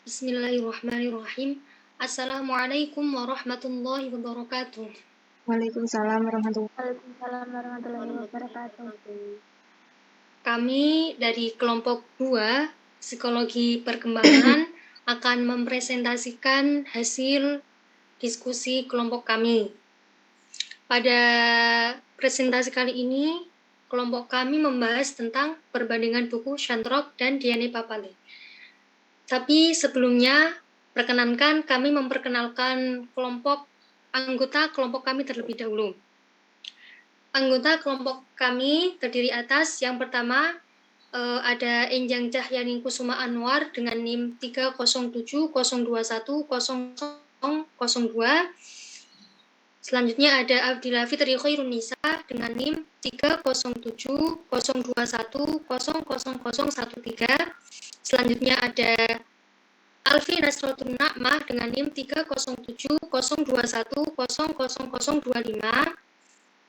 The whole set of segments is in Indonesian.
Bismillahirrahmanirrahim. Assalamualaikum warahmatullahi wabarakatuh. Waalaikumsalam warahmatullahi wabarakatuh. Kami dari kelompok 2 Psikologi Perkembangan akan mempresentasikan hasil diskusi kelompok kami. Pada presentasi kali ini, kelompok kami membahas tentang perbandingan buku Shantrok dan Diane Papale. Tapi sebelumnya, perkenankan kami memperkenalkan anggota kelompok kami terlebih dahulu. Anggota kelompok kami terdiri atas yang pertama ada Enjang Cahyani Kusuma Anwar dengan NIM 30702100002. Selanjutnya ada Abdillah Fitri Khairun Nisa dengan NIM 30702100013. Selanjutnya ada Alfi Nasrotun Na'mah dengan NIM 30702100025.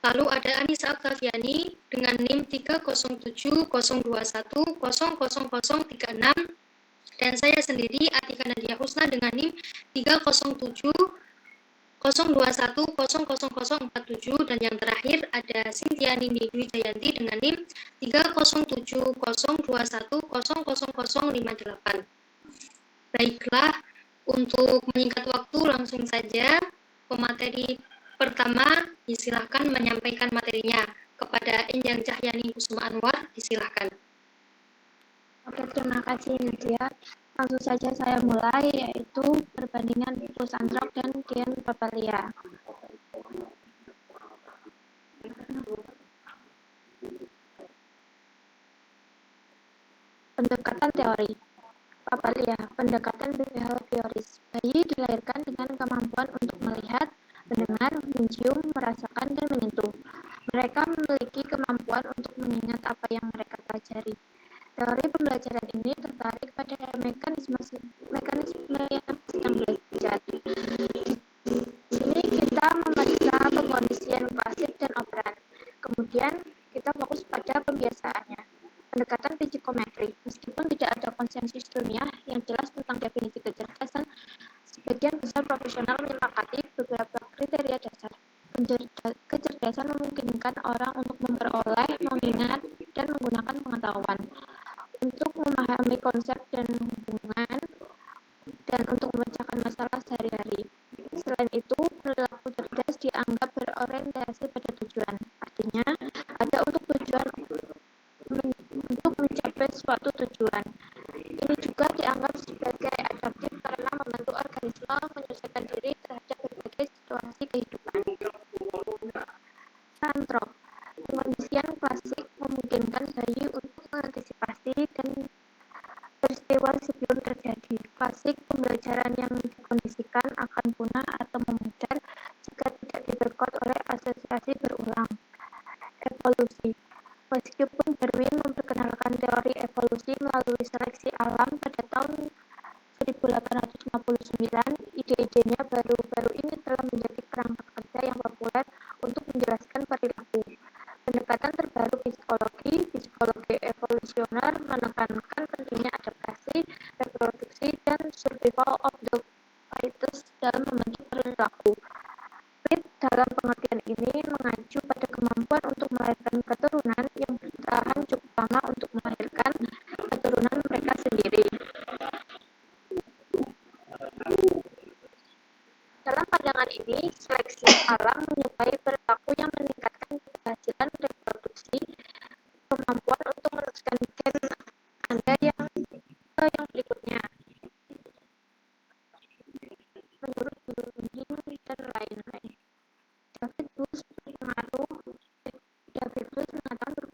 Lalu ada Anissa Oktaviani dengan NIM 30702100036. Dan saya sendiri Atika Nadia Husna dengan NIM 30702100047. Dan yang terakhir ada Cynthia Nindi Dwi Jayanti dengan NIM 30702100058. Baiklah, untuk menyingkat waktu langsung saja pemateri pertama disilahkan menyampaikan materinya. Kepada Enjang Cahyani Kusuma Anwar, disilahkan. Oke, terima kasih Nadia. Langsung saja saya mulai, yaitu perbandingan buku Shantrok dan Diane Papale. Pendekatan teori. Papale, pendekatan behavioris. Bayi dilahirkan dengan kemampuan untuk melihat, mendengar, mencium, merasakan, dan menyentuh. Mereka memiliki kemampuan untuk mengingat apa yang mereka pelajari. Teori pembelajaran ini tertarik pada mekanisme yang sedang belajar. Di sini kita memeriksa pengkondisian klasik dan operan. Kemudian kita fokus pada pembiasaannya. Pendekatan psikometri. Meskipun tidak ada konsensus ilmiah yang jelas tentang definisi kecerdasan, sebagian besar profesional menyepakati beberapa kriteria dasar. Kecerdasan memungkinkan orang untuk memperoleh, mengingat, dan menggunakan pengetahuan, untuk memahami konsep dan hubungan, dan untuk memecahkan masalah sehari-hari. Selain itu, perilaku cerdas dianggap berorientasi pada tujuan. Artinya, ada untuk mencapai suatu tujuan. Ini juga dianggap sebagai adaptif karena membantu organisme menyelesaikan diri terhadap berbagai situasi kehidupan. Shantrok. Pengkondisian klasik memungkinkan bayi untuk mengantisipasi dan peristiwa sebelum terjadi. Klasik pembelajaran yang dikondisikan akan punah atau memudar jika tidak diperkuat oleh asosiasi berulang. Evolusi. Meskipun Darwin memperkenalkan teori evolusi melalui seleksi alam pada tahun 1859, ide-idenya baru-baru ini telah menjadi kerangka kerja yang populer untuk menjelaskan perilaku. Pendekatan terbaru psikologi evolusioner menekankan pentingnya adaptasi, reproduksi, dan survival of the fittest dalam membentuk perilaku. Fit dalam pengertian ini mengacu pada kemampuan untuk melahirkan keturunan yang bertahan cukup lama untuk melahirkan keturunan mereka sendiri. Dalam pandangan ini, seleksi alam menyukai perilaku yang meningkatkan keberhasilan reproduksi, kemampuan untuk meneruskan gen Anda yang berikutnya. Menurut Blooming dan lain-lain, David Bush mengatakan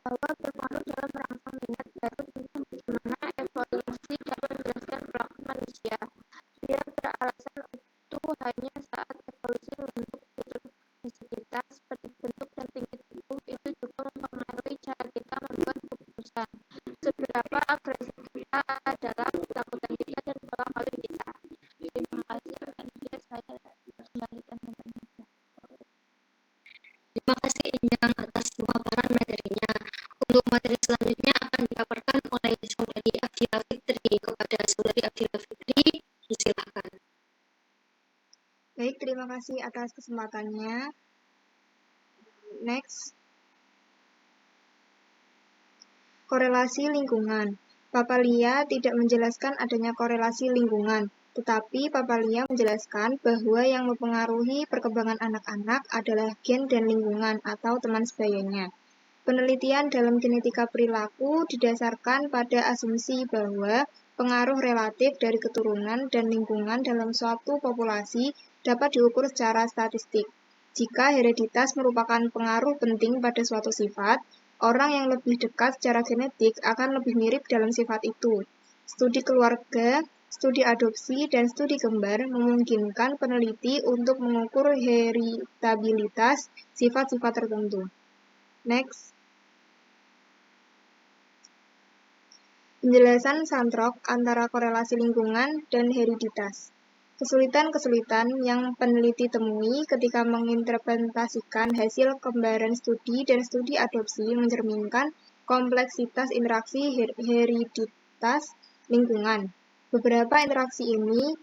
bahwa berpengaruh dalam merangsang minat baru tentang bagaimana evolusi dapat menjelaskan perilaku manusia. Dia beralasan itu hanya saat evolusi membentuk fitur fisik kita seperti bentuk dan tinggi tubuh, itu juga mempengaruhi cara kita membuat keputusan. Seberapa agresif kita adalah ketakutan kita dan pola kawin kita. Terima kasih. Saya kembalikan kepada Anda. Terima kasih Enjang atas pemaparan materinya. Untuk materi selanjutnya akan dipaparkan oleh Saudari Abdillah Fitri. Kepada Saudari Abdillah Terima kasih atas kesempatannya. Next. Korelasi lingkungan. Papalia tidak menjelaskan adanya korelasi lingkungan, tetapi Papalia menjelaskan bahwa yang mempengaruhi perkembangan anak-anak adalah gen dan lingkungan atau teman sebayanya. Penelitian dalam genetika perilaku didasarkan pada asumsi bahwa pengaruh relatif dari keturunan dan lingkungan dalam suatu populasi dapat diukur secara statistik. Jika hereditas merupakan pengaruh penting pada suatu sifat, orang yang lebih dekat secara genetik akan lebih mirip dalam sifat itu. Studi keluarga, studi adopsi, dan studi kembar memungkinkan peneliti untuk mengukur heritabilitas sifat-sifat tertentu. Next. Penjelasan Santrok antara korelasi lingkungan dan hereditas. Kesulitan-kesulitan yang peneliti temui ketika menginterpretasikan hasil kembaran studi dan studi adopsi mencerminkan kompleksitas interaksi hereditas lingkungan. Beberapa interaksi ini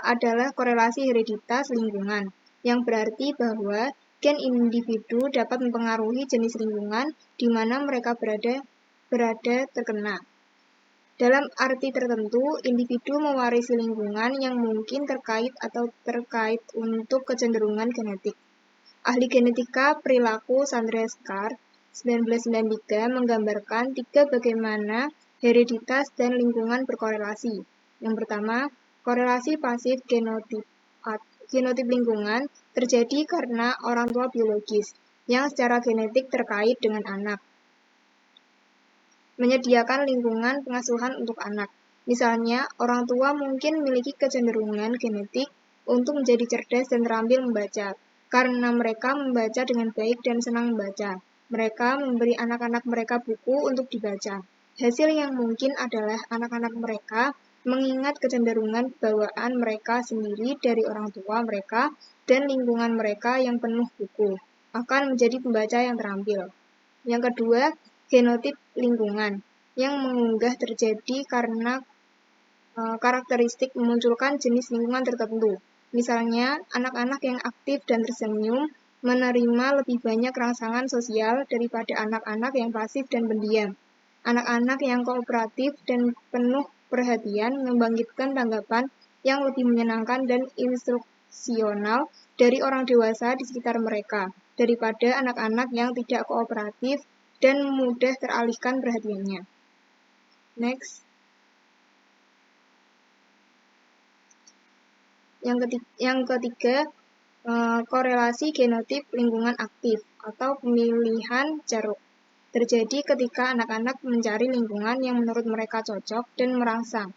adalah korelasi hereditas lingkungan, yang berarti bahwa gen individu dapat mempengaruhi jenis lingkungan di mana mereka berada terkena. Dalam arti tertentu, individu mewarisi lingkungan yang mungkin terkait atau terkait untuk kecenderungan genetik. Ahli genetika perilaku Sandra Scar, 1993, menggambarkan bagaimana hereditas dan lingkungan berkorelasi. Yang pertama, korelasi pasif genotip lingkungan terjadi karena orang tua biologis yang secara genetik terkait dengan anak menyediakan lingkungan pengasuhan untuk anak. Misalnya, orang tua mungkin memiliki kecenderungan genetik untuk menjadi cerdas dan terampil membaca, karena mereka membaca dengan baik dan senang membaca. Mereka memberi anak-anak mereka buku untuk dibaca. Hasil yang mungkin adalah anak-anak mereka mengingat kecenderungan bawaan mereka sendiri dari orang tua mereka dan lingkungan mereka yang penuh buku, akan menjadi pembaca yang terampil. Yang kedua, genotip lingkungan yang mengunggah terjadi karena karakteristik memunculkan jenis lingkungan tertentu. Misalnya, anak-anak yang aktif dan tersenyum menerima lebih banyak rangsangan sosial daripada anak-anak yang pasif dan pendiam. Anak-anak yang kooperatif dan penuh perhatian membangkitkan tanggapan yang lebih menyenangkan dan instruksional dari orang dewasa di sekitar mereka, daripada anak-anak yang tidak kooperatif dan mudah teralihkan perhatiannya. Next. Yang ketiga, korelasi genotip lingkungan aktif atau pemilihan jaruk. Terjadi ketika anak-anak mencari lingkungan yang menurut mereka cocok dan merangsang.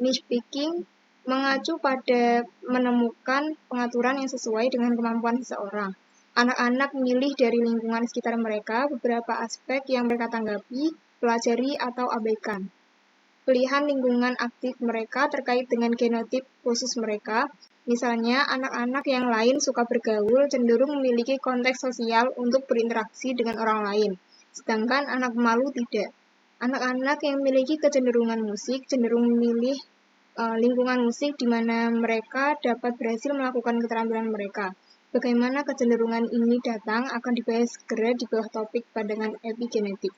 Nitpicking mengacu pada menemukan pengaturan yang sesuai dengan kemampuan seseorang. Anak-anak memilih dari lingkungan sekitar mereka beberapa aspek yang mereka tanggapi, pelajari, atau abaikan. Pilihan lingkungan aktif mereka terkait dengan genotip khusus mereka. Misalnya, anak-anak yang lain suka bergaul cenderung memiliki konteks sosial untuk berinteraksi dengan orang lain, sedangkan anak pemalu tidak. Anak-anak yang memiliki kecenderungan musik cenderung memilih lingkungan musik di mana mereka dapat berhasil melakukan keterampilan mereka. Bagaimana kecenderungan ini datang akan dibahas segera di bawah topik pandangan epigenetik.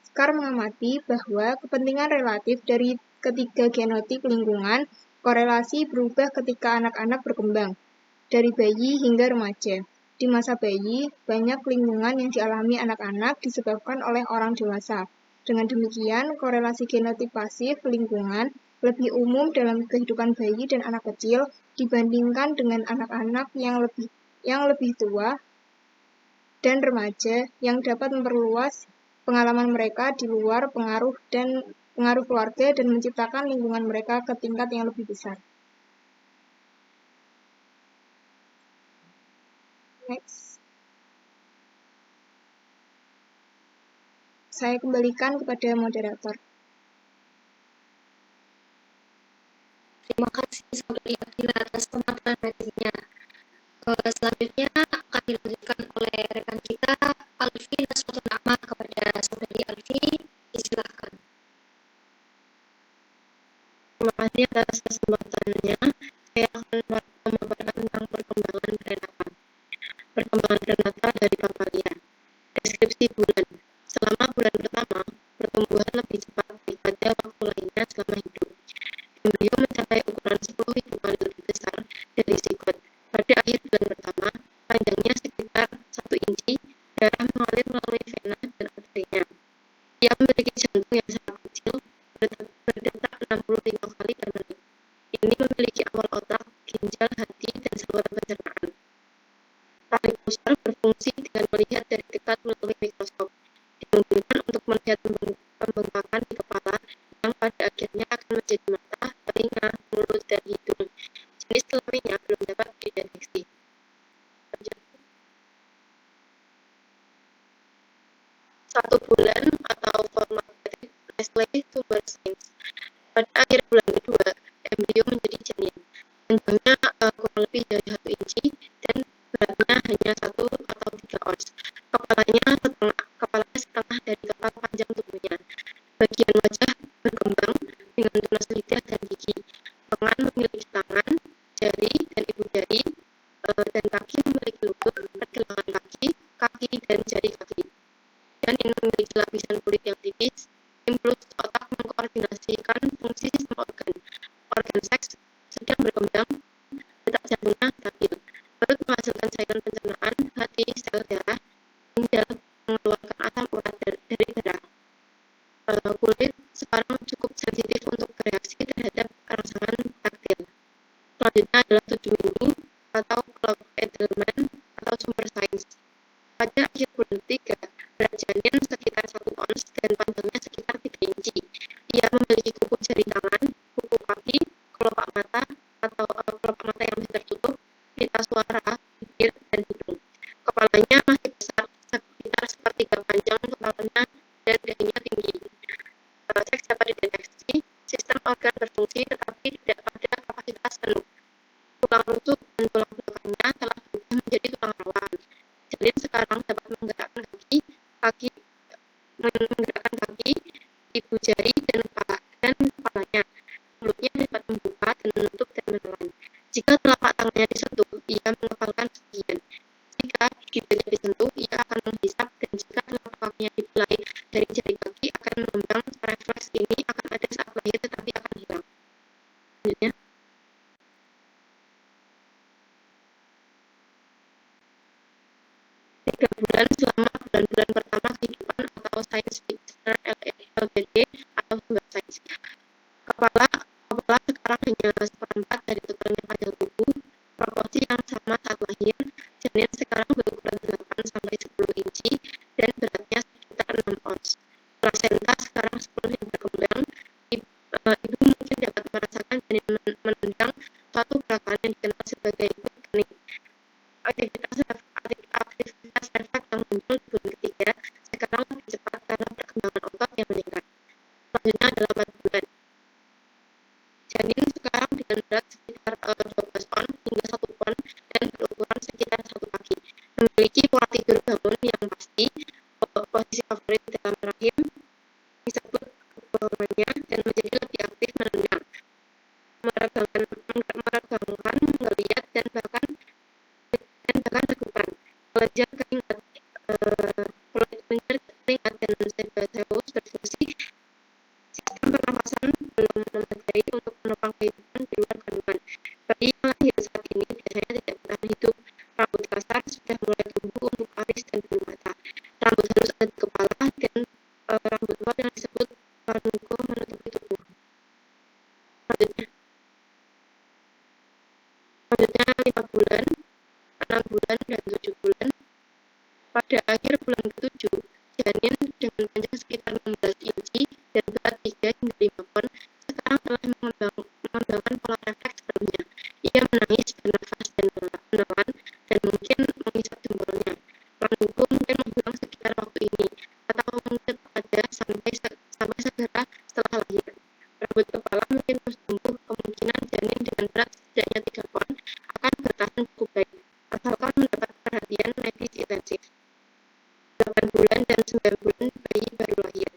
Scar mengamati bahwa kepentingan relatif dari ketiga genotip lingkungan korelasi berubah ketika anak-anak berkembang, dari bayi hingga remaja. Di masa bayi, banyak lingkungan yang dialami anak-anak disebabkan oleh orang dewasa. Dengan demikian, korelasi genotip pasif lingkungan lebih umum dalam kehidupan bayi dan anak kecil dibandingkan dengan anak-anak yang lebih tua dan remaja yang dapat memperluas pengalaman mereka di luar pengaruh keluarga dan menciptakan lingkungan mereka ke tingkat yang lebih besar. Next. Saya kembalikan kepada moderator. Terima kasih Saudari Akila atas pemaparan materinya. Selanjutnya akan dilanjutkan oleh rekan kita Alfi Nasrul Nama kepada Saudari Alfi. Silakan. Terima kasih atas kesempatannya. Saya akan memaparkan tentang perkembangan selama hidup. Embrio mencapai ukuran 10.000 kali lebih besar dari zigot. Pada akhir bulan pertama, panjangnya sekitar 1 inci, darah mengalir melalui vena dan arterinya. Ia memiliki jantung yang sangat kecil, berdetak 65 kali per menit. Ini memiliki awal otak, ginjal, hati, dan saluran pencernaan. Tarik pusar berfungsi dengan melihat dari dekat melalui mikroskop. Dimungkinkan untuk melihat pembengkakan di kepala yang pada akhirnya akan menjadi mata, telinga, mulut, dan hidung. Jenis kelaminnya belum dapat dideteksi. Satu bulan atau format Nestle Tumor Science. Pada akhir bulan kedua, embrio menjadi janin. Panjangnya kurang lebih dari 1 inci dan beratnya hanya 1 atau 3 ons. Kepalanya setengah dari total panjang tubuhnya. Bagian wajah berkembang dengan tunas lidah dan gigi. Lengan memiliki tangan, jari, dan ibu jari, dan kaki memiliki lutut, pergelangan kaki, dan jari kaki. Janin memiliki lapisan kulit yang tipis. Impuls otak mengkoordinasikan fungsi sistem organ. Organ seks sedang berkembang, detak jantungnya stabil. Perut menghasilkan cairan pencernaan, hati, sel darah, ginjal mengeluarkan asam urat dari darah. Kulit sekarang cukup sensitif untuk bereaksi terhadap rangsangan taktil. Selanjutnya adalah 7 minggu atau Clock Edelman atau Sumber Sains. Pada akhir bulan ketiga, berat janin sekitar 1 ons dan panjangnya sekitar 3 inci. Ia memiliki kuku jari tangan, kuku kaki, kelopak mata yang masih tertutup, pita suara, bibir, dan hidung. Kepalanya masih besar, sekitar sepertiga panjang kepalanya, dan dahinya tinggi. Seks dapat dideteksi, sistem organ berfungsi tetapi tidak pada kapasitas penuh. Tulang rusuk dan tulang belakangnya telah berubah menjadi tulang rawa. Janin sekarang dapat menggerakkan kaki, ibu jari, dan kepalanya. Mulutnya dapat membuka dan menutup dan menelan. Jika telapak tangannya disentuh, ia mengepalkan sebagian. Jika giginya disentuh, ia akan menghisap, dan jika telapak kakinya dibelai dari jari kaki akan mengembang. Refleks ini akan ada saat lahir tetapi akan hilang. Selanjutnya, 3 bulan selama bulan-bulan pertama kehidupan atau Science Picture LBD atau Sumber Sains. Kepala sekarang hanya 1/4 dari totalnya panjang tubuh, proporsi yang sama saat lahir. Janin sekarang berukuran 8 sampai 10 inci dan beratnya sekitar 6 ons. Plasenta sekarang sepenuhnya berkembang. Ibu mungkin dapat merasakan janin menendang suatu gerakan yang dikenal sebagai good cunning. Aktivitas refleks yang muncul di bulan ketiga sekarang lebih cepat karena perkembangan otot yang meningkat. Selanjutnya adalah 4 bulan. Janin sekarang dengan berat sekitar 12 on hingga 1 pon dan berukuran sekitar 1 kaki. Memiliki pola tidur bangun yang pasti, posisi favorit dalam rahim, disebut kebohongannya, dan menjadi lebih aktif menendang, meregangkan, melihat, dan bahkan lakukan. Kelenjar keringat dan sebus berfungsi. Sistem pernafasan belum memadai untuk menopang kehidupan di luar kandungan. Bayi yang lahir saat ini biasanya tidak bertahan hidup. Rambut kasar sudah mulai tumbuh untuk alis dan bulu mata. Rambut halus ada di kepala dan rambut tebal yang disebut panugo menutupi tubuh. Selanjutnya 5 bulan, 6 bulan, dan 7 bulan. Pada akhir bulan ke-7, janin dengan panjang sekitar 16 inci dan berat 3 hingga 5 pon sekarang telah mengembangkan pola refleks sebelumnya. Ia menangis, bernafas, dan menelan, dan mungkin menghisap jempolnya. Panugo mungkin menghilang sekitar waktu ini, atau mungkin ada sampai segera setelah lahir. Rambut kepala mungkin terus tumbuh. Kemungkinan janin dengan berat setidaknya 3 pon akan bertahan cukup baik, asalkan mendapat perhatian medis intensif. 8 bulan dan 9 bulan bayi baru lahir.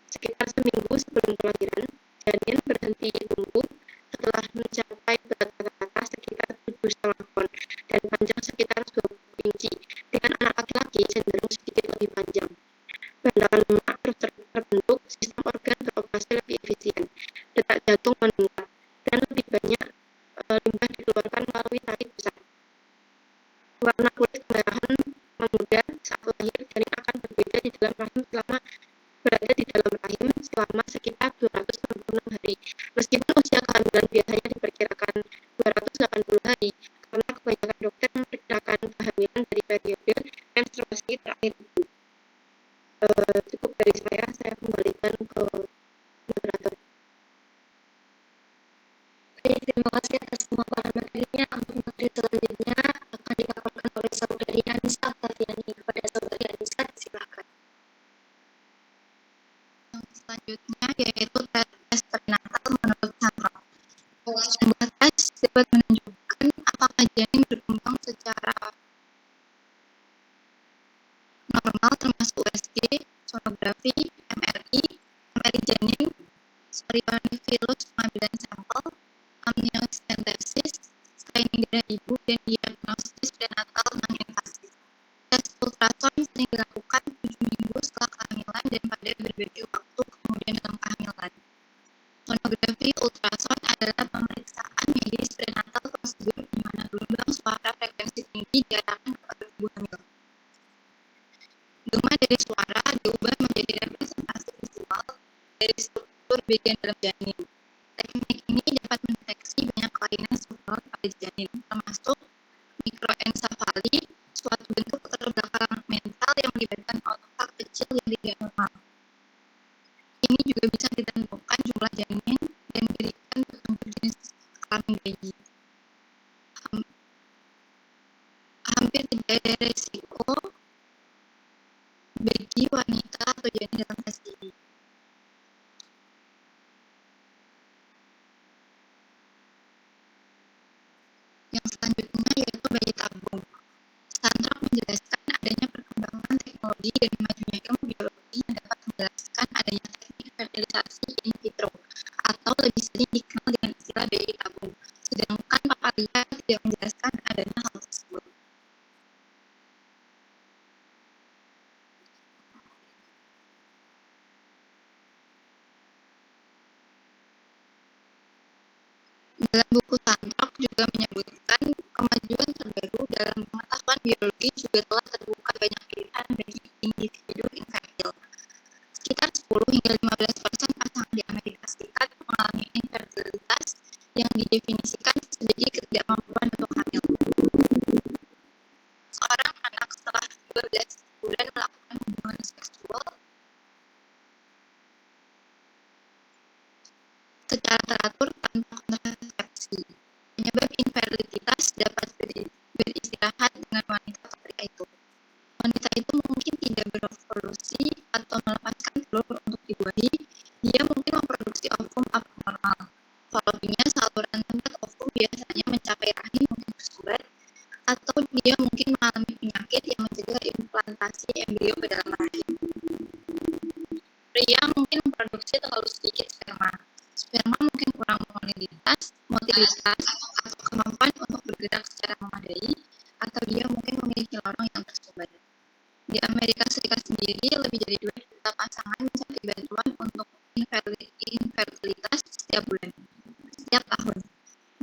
Sekitar seminggu sebelum kelahiran, janin berhenti tumbuh setelah mencapai berat rata-rata sekitar 7,5 pon dan panjang sekitar 20 inci. Dengan anak laki-laki cenderung sedikit lebih panjang. Bantalan lemak terus terbentuk, sistem organ beroperasi lebih efisien. Baik, terima kasih atas pemaparan materinya. Untuk materi selanjutnya akan dipaparkan oleh Saudari Anissa Oktaviani. Kepada Saudari Anissa, silakan. Yang selanjutnya yaitu tes prenatal menurut Sandrock. Sebuah tes dapat menunjukkan apakah janin berkembang secara normal termasuk USG, sonografi, MRI janin, sorry,virus pengambilan sampel, amniocentesis, screening darah ibu, dan diagnosis prenatal non-invasif. Tes ultrasound sering dilakukan 7 minggu setelah kehamilan dan pada berbagai waktu kemudian dalam kehamilan. Sonografi ultrasound adalah pemeriksaan medis prenatal prosedur di mana gelombang suara frekuensi tinggi diarahkan kepada tubuh hamil. Gema dari suara diubah menjadi representasi visual dari struktur bagian dalam janin. Teknik ini dapat mendeteksi banyak kelainan struktural pada janin, termasuk mikroensefali, suatu bentuk keterbelakangan mental yang melibatkan otak kecil yang tidak normal. Ini juga bisa ditentukan jumlah janin dan diberikan petunjuk jenis kelamin bayi. Hampir tidak ada risiko bagi wanita atau janin dalam tes ini. Yang selanjutnya yaitu bayi tabung. Sandrock menjelaskan adanya perkembangan teknologi dan majunya ilmu biologi yang dapat menjelaskan adanya teknik fertilisasi in vitro atau lebih sering dikenal dengan istilah bayi tabung. Sedangkan Papalia tidak menjelaskan adanya hal tersebut. Dalam buku Sandrock juga menyebutkan kemajuan terbaru dalam pengetahuan biologi juga telah terbuka banyak pilihan bagi individu infertil. Sekitar 10 hingga 15% pasangan di Amerika Serikat mengalami infertilitas yang didefinisikan sebagai ketidakmampuan untuk hamil. Seorang anak setelah 12 bulan melakukan hubungan seksual secara teratur tanpa kontrasepsi. Penyebab infertilitas dapat beristirahat dengan wanita atau pria itu. Wanita itu mungkin tidak berevolusi atau melepaskan telur untuk dibuahi, dia mungkin memproduksi ovum abnormal. Falopinya saluran tempat ovum biasanya mencapai rahim mungkin tersumbat, atau dia mungkin mengalami penyakit yang mencegah implantasi embrio ke dalam rahim. Pria mungkin memproduksi terlalu sedikit sperma. Sperma mungkin kurang motilitas atau kemampuan untuk bergerak secara memadai, atau dia mungkin memiliki lorong yang tersumbat. Di Amerika Serikat sendiri, lebih dari 2 juta pasangan mencari bantuan untuk infertilitas setiap tahun.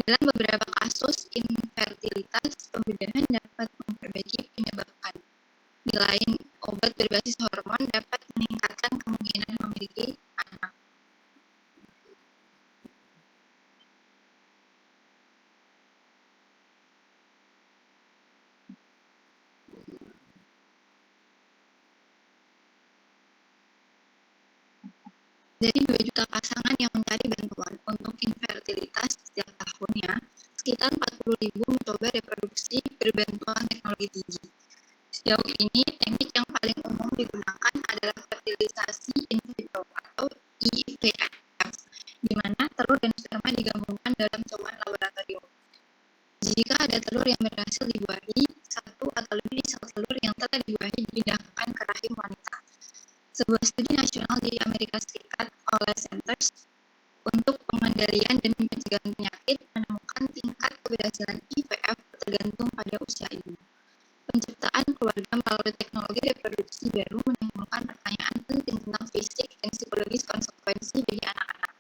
Dalam beberapa kasus infertilitas, pembedahan dapat memperbaiki penyebabkan. Di lain, obat berbasis hormon dapat meningkatkan kemungkinan memiliki anak. Dari 2 juta pasangan yang mencari bantuan untuk infertilitas setiap tahunnya, sekitar 40.000 mencoba reproduksi berbantuan teknologi tinggi. Sejauh ini, teknik yang paling umum digunakan adalah fertilisasi in vitro atau IVF, di mana telur dan sperma digabungkan dalam cobaan laboratorium. Jika ada telur yang berhasil dibuahi, satu atau lebih sel telur yang telah dibuahi dipindahkan ke rahim wanita. Sebuah studi nasional di Amerika Serikat oleh Centers untuk Pengendalian dan Pencegahan Penyakit menemukan tingkat keberhasilan IVF tergantung pada usia ibu. Penciptaan keluarga melalui teknologi reproduksi baru menimbulkan pertanyaan penting tentang fisik dan psikologis konsekuensi bagi anak-anak.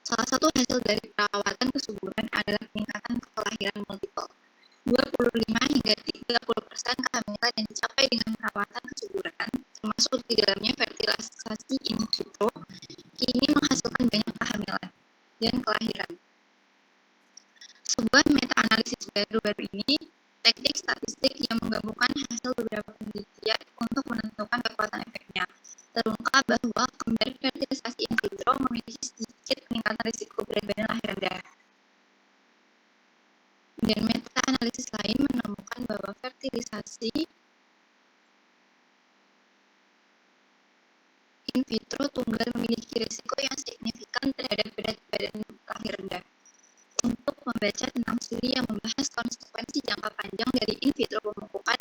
Salah satu hasil dari perawatan kesuburan adalah peningkatan kelahiran multiple. 25 hingga 30% kehamilan yang dicapai dengan perawatan kesuburan, termasuk di dalamnya fertilisasi in vitro, kini menghasilkan banyak kehamilan dan kelahiran. Sebuah meta-analisis baru ini, teknik statistik yang menggabungkan hasil beberapa penelitian untuk menentukan kekuatan efeknya, terungkap bahwa kembar fertilisasi in vitro memiliki sedikit peningkatan risiko berat badan lahiran Kemudian meta-analisis lain menemukan bahwa fertilisasi in vitro tunggal memiliki risiko yang signifikan terhadap berat badan lahir rendah. Untuk membaca tentang studi yang membahas konsekuensi jangka panjang dari in vitro pemupukan,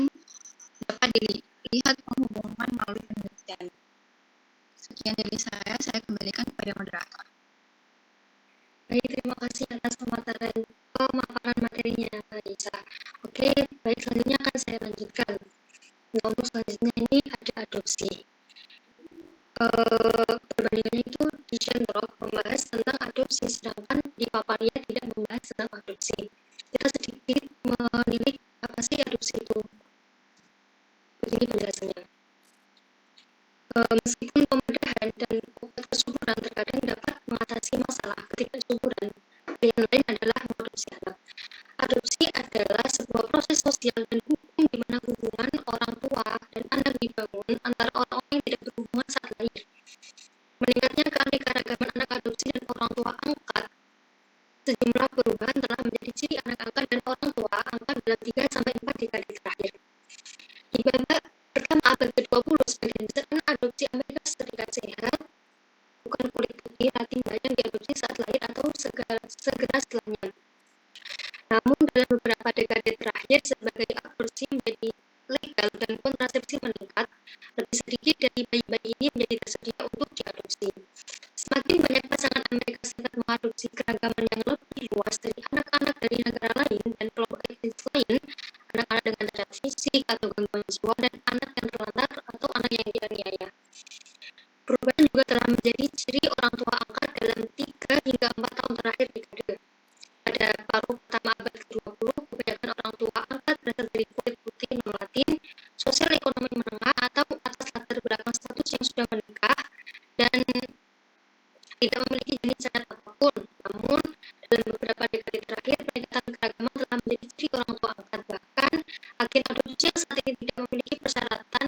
dapat dilihat penghubungan melalui penelitian. Sekian dari saya kembalikan kepada moderator. Baik, terima kasih atas pemaparan materinya, Isa. Oke, baik, selanjutnya akan saya lanjutkan. Nah, untuk selanjutnya ini ada adopsi. Perbandingannya itu di Shenrock membahas tentang adopsi, sedangkan di Paparia tidak membahas tentang adopsi. Kita sedikit menilik apa sih adopsi itu. Begini penjelasannya. Meskipun pemudahan dan obat kesuburan terkadang dapat mengatasi masalah ketidaksuburan, pilihan lain adalah mengadopsi anak. Adopsi adalah sebuah proses sosial dan hukum di mana hubungan orang tua dan anak dibangun antara orang-orang yang tidak berhubungan saat lahir. Meningkatnya keanekaragaman anak adopsi dan orang tua angkat, sejumlah perubahan telah menjadi ciri anak angkat dan orang tua angkat dalam 3-4 dekade terakhir. Di babak pertama abad ke-20, sebagian besar anak adopsi Amerika Serikat sehat, bukan kulit putih Latina yang diadopsi saat lahir atau segera setelahnya. Namun dalam beberapa dekade terakhir, sebagai aborsi menjadi legal dan kontrasepsi meningkat, lebih sedikit dari bayi-bayi ini menjadi tersedia untuk diadopsi. Semakin banyak pasangan Amerika Serikat mengadopsi keragaman yang lebih luas dari anak-anak dari negara lain dan kelompok etnis lain, anak-anak dengan cacat fisik atau gangguan jiwa, dan anak yang terlantar atau anak yang dianiaya. Perubahan juga telah menjadi ciri orang tua angkat dalam 3-4 tahun terakhir dekade. Pada paruh pertama abad ke-20, kebanyakan orang tua angkat berasal dari kulit putih non-Latin, sosial ekonomi menengah, atau atas latar belakang status yang sudah menikah dan tidak memiliki jenis cacat apapun. Namun, dalam beberapa dekade terakhir, peningkatan keragaman telah menjadi ciri orang tua angkat. Bahkan, agen adopsi yang saat ini tidak memiliki persyaratan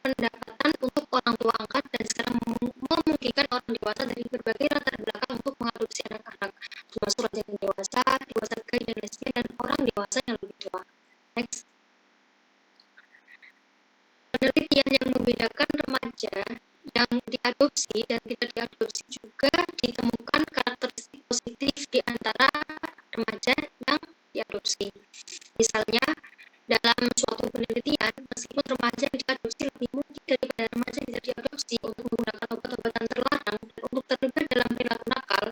pendapatan untuk orang tua angkat dan sekarang memungkinkan orang dewasa dari berbagai latar belakang untuk mengadopsi anak-anak, termasuk remaja dewasa, dewasa gay dan lesbian, dan orang dewasa yang lebih tua. Next. Penelitian yang membedakan remaja yang diadopsi dan tidak diadopsi juga ditemukan karakteristik positif di antara remaja yang diadopsi. Misalnya, dalam suatu penelitian, meskipun remaja yang diadopsi lebih mungkin daripada remaja yang tidak diadopsi untuk menggunakan obat-obatan terlarang dan untuk terlibat dalam perilaku nakal,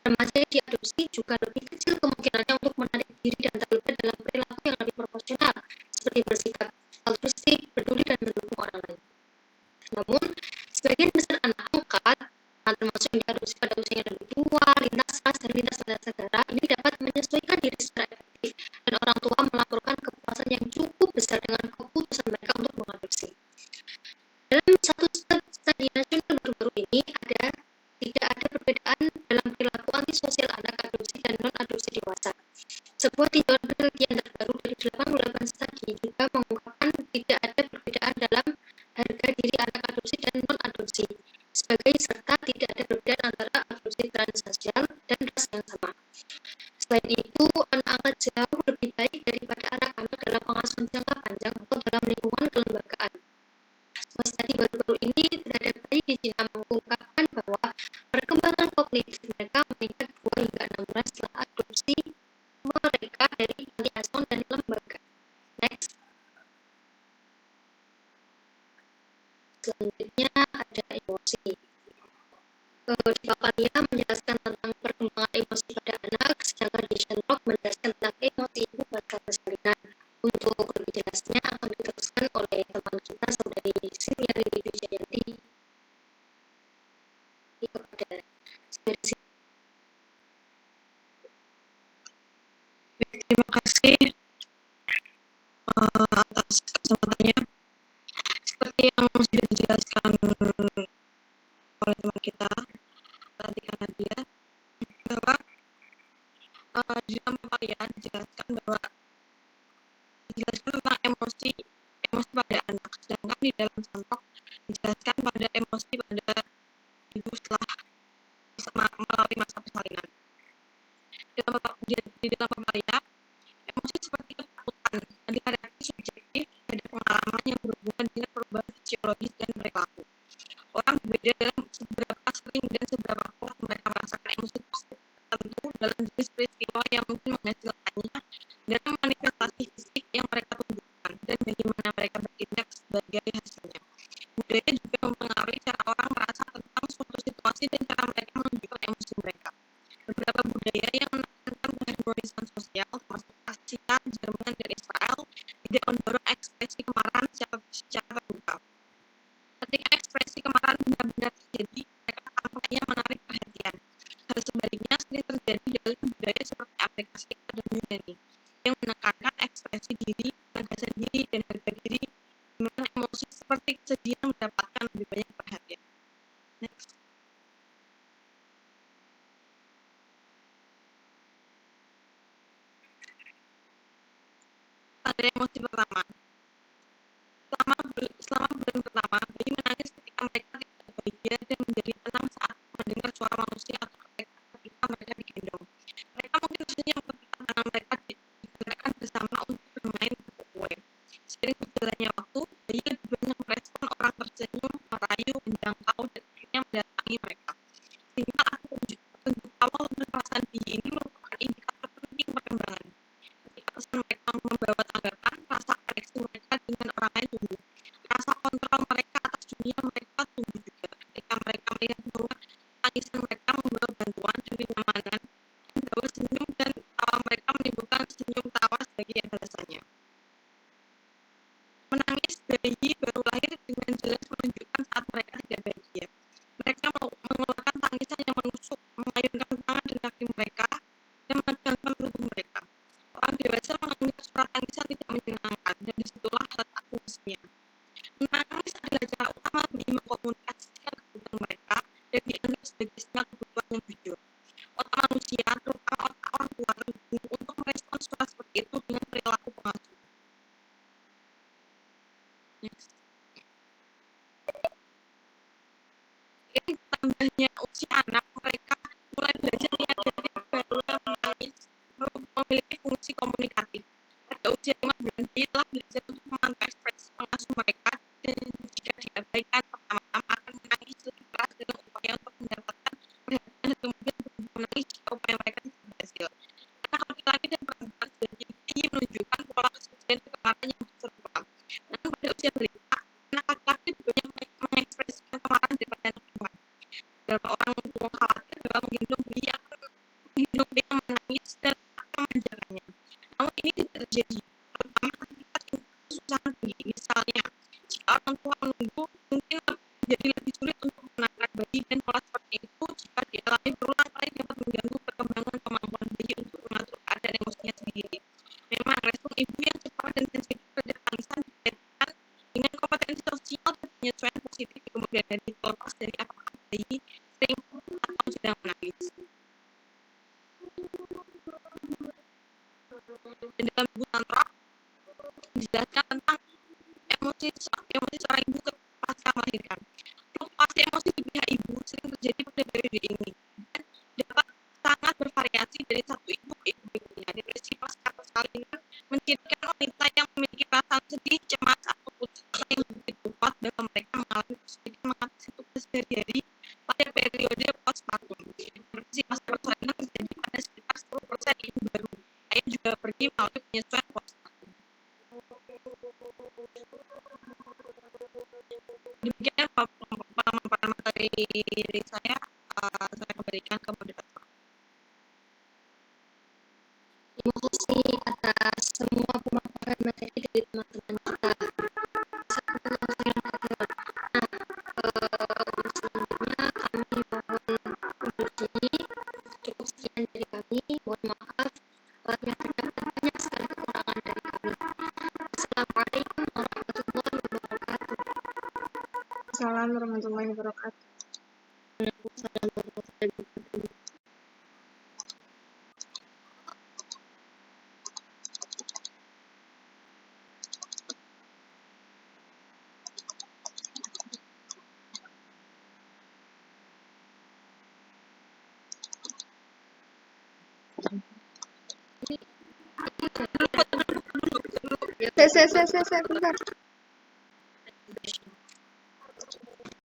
remaja yang diadopsi juga lebih kecil kemungkinannya untuk menarik diri dan terlibat dalam perilaku yang lebih proporsional, seperti bersikap altruistik, peduli, dan mendukung orang lain. Namun, sebagian besar anak angkat, termasuk yang diadopsi pada usia yang lebih tua, lintas ras, dan lintas negara, ini dapat menyesuaikan diri secara efektif, dan orang tua melaporkan kepuasan yang cukup besar dengan keputusan mereka untuk mengadopsi. Dalam satu studi nasional baru-baru ini, tidak ada perbedaan dalam perilaku antisosial anak adopsi dan non-adopsi dewasa. Sebuah tinjauan penelitian terbaru dari 88 studi juga mengungkapkan tidak ada perbedaan dalam harga diri anak adopsi dan non-adopsi, serta tidak ada perbedaan antara adopsi transrasial dan ras yang sama. Selain itu, anak-anak jauh lebih baik daripada anak-anak dalam pengasuhan jangka panjang atau dalam lingkungan kelembagaan. Sebuah studi baru-baru ini terhadap bayi di Cina mengungkapkan bahwa perkembangan kognitif mereka meningkat 2-6 bulan setelah adopsi mereka dari panti asuhan dan lembaga. Next. Selanjutnya ada emosi. Di Papalia menjelaskan tentang perkembangan emosi pada anak, sedangkan di Shenrock menjelaskan tentang emosi ibu pasca persalinan. Untuk lebih jelasnya akan diteruskan oleh teman kita saudari Silvia Lili Wijayanti kepada saudari. Terima kasih atas kesempatannya. Seperti yang sudah dijelaskan oleh teman kita Tika Nadia, bahwa di dalam Papalia dijelaskan tentang emosi pada anak, sedangkan di dalam Shenrock dijelaskan pada emosi pada ibu setelah melalui masa persalinan. Di dalam Papalia sosiologis, dan perilaku. Orang berbeda dalam seberapa sering dan seberapa kuat mereka merasakan emosi tertentu dalam jenis peristiwa yang mungkin menghasilkannya, dalam manifestasi fisik yang mereka tunjukkan, dan bagaimana mereka bertindak sebagai hasilnya. Budaya juga mempengaruhi cara orang merasa tentang suatu situasi dan cara mereka menunjukkan emosi mereka. Beberapa budaya yang menekankan keharmonisan sosial, termasuk Asia, Jerman, dan Israel, tidak mendorong ekspresi kemarahan secara terbuka. Ketika ekspresi kemarahan benar-benar terjadi, mereka tampaknya menarik perhatian. Hal sebaliknya sering terjadi dalam budaya seperti Amerika Serikat dan Yunani, yang menekankan ekspresi diri, penegasan diri, dan harga diri, di mana emosi seperti kesedihan mendapatkan lebih banyak perhatian. Next. Tanda emosi pertama. Selama bulan pertama, bayi menangis ketika mereka tidak bahagia dan menjadi tenang saat mendengar suara manusia atau ketika mereka digendong. Mereka mungkin senyum ketika tangan mereka digerakkan bersama untuk bermain tepuk kue. Seiring berjalannya waktu, bayi lebih banyak merespon orang tersenyum, merayu, menjangkau, dan akhirnya mendatangi mereka. Sehingga petunjuk awal tentang perasaan bayi ini merupakan indikator penting perkembangan. Ketika pesan mereka membawa tanggapan, rasa koneksi mereka dengan orang lain tumbuh. Rasa kontrol mereka atas dunia mereka tumbuh juga. Ketika mereka melihat bahwa tangisan mereka membawa bantuan dan kenyamanan, dan bahwa senyum dan tawa mereka menimbulkan senyum tawa sebagai balasannya. Menangis bayi baru lahir dengan jelas menunjukkan saat mereka tidak bahagia. Mereka mengeluarkan tangisan yang menusuk, mengayunkan tangan dan kaki mereka, dan menegangkan tubuh mereka. Orang dewasa menganggap suara tangisan tidak menyenangkan, dan disitulah letak fungsinya. Menangis adalah cara utama bayi mengkomunikasikan kebutuhan mereka, dan dianggap sebagai sinyal kebutuhan yang jujur. Otak manusia, terutama otak orang tua, terhubung untuk merespon suara seperti itu dengan perilaku pengasuh. Next. Seiring bertambahnya usia anak, mereka mulai belajar menyadari bahwa menangis memiliki fungsi komunikatif. Pada usia 5 bulan, bayi telah belajar untuk memantau ekspresi pengasuh mereka, dan jika diabaikan pertama-tama akan menangis lebih keras dengan upaya untuk mendapatkan perhatian dan kemudian berhenti menangis jika upaya mereka tidak berhasil. Anak laki-laki dan perempuan sebagai bayi menunjukkan pola kesucian dan kemarahan yang serupa. Namun pada usia balita, anak laki-laki lebih banyak mengekspresikan kemarahan daripada anak perempuan. Beberapa orang tua khawatir bahwa menggendong bayi yang menangis dan akan menjaganya. Namun ini tidak terjadi, terutama ketika kesusahan tinggi. Misalnya, jika orang tua menunggu, mungkin menjadi lebih sulit untuk menangkap bayi, dan pola seperti itu jika dialami berulang kali dapat mengganggu perkembangan kemampuan bayi untuk mengatur keadaan emosinya sendiri. Memang respon ibu yang cepat dan sensitif terhadap tangisan dikaitkan dengan kompetensi sosial dan penyesuaian positif di kemudian hari, terlepas dari apakah bayi sering atau sedang menangis. Dan dalam buku Tantra dijelaskan tentang emosi seorang ibu pasca melahirkan. Fluktuasi emosi di pihak ibu sering terjadi pada periode ini dan dapat sangat bervariasi dari satu ibu ke ibu berikutnya. Depresi pasca persalinan mencirikan wanita yang memiliki perasaan sedih, cemas, atau putus asa yang begitu kuat bahwa mereka mengalami kesulitan mengatasi tugas sehari-hari pada periode postpartum. Depresi pasca persalinan terjadi pada sekitar 10% ibu baru. Ayah juga pergi melalui penyesuaian postpartum. Demikian pemaparan materi dari saya kembalikan ke moderator. Terima kasih atas semua pemaparan materi dari teman-teman kita. Selanjutnya kami mohon undur diri. Cukup sekian dari kami. Mohon maaf apabila terdapat banyak sekali kekurangan dari kami. Assalamualaikum warahmatullahi wabarakatuh. Assalamualaikum warahmatullahi wabarakatuh. Waalaikumsalam warahmatullahi wabarakatuh. Bentar.